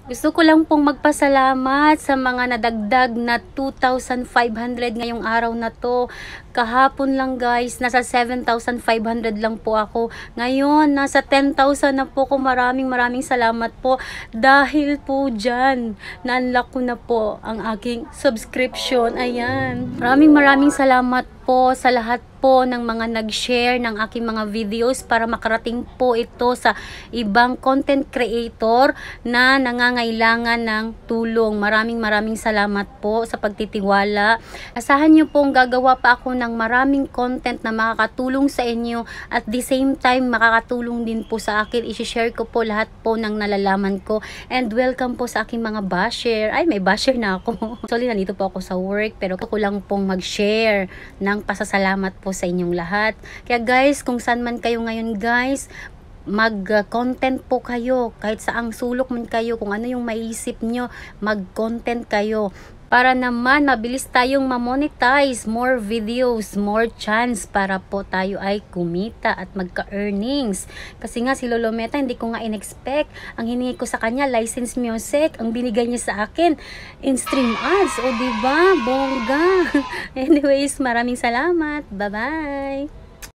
Gusto ko lang pong magpasalamat sa mga nadagdag na 2,500 ngayong araw na to. Kahapon lang guys, nasa 7,500 lang po ako. Ngayon, nasa 10,000 na po ko. Maraming salamat po. Dahil po dyan, na-unlock ko na po ang aking subscription. Ayan. Maraming salamat po sa lahat po ng mga nag-share ng aking mga videos para makarating po ito sa ibang content creator na nangangailangan ng tulong. Maraming salamat po sa pagtitiwala. Asahan nyo pong gagawa pa ako ng maraming content na makakatulong sa inyo at the same time makakatulong din po sa akin. I-share ko po lahat po ng nalalaman ko. And welcome po sa aking mga basher. Ay, may basher na ako. Sorry, nandito po ako sa work pero ako lang pong mag-share ng pasasalamat po sa inyong lahat. Kaya guys, kung saan man kayo ngayon guys, mag-content po kayo. Kahit saang sulok man kayo, kung ano yung maisip nyo, mag-content kayo. Para naman mabilis tayong ma-monetize, more videos, more chance para po tayo ay kumita at magka-earnings. Kasi nga si Lolo Meta, hindi ko nga in-expect. Ang hiningi ko sa kanya, license music. Ang binigay niya sa akin, in-stream ads. O diba? Bongga. Anyways, maraming salamat. Bye-bye.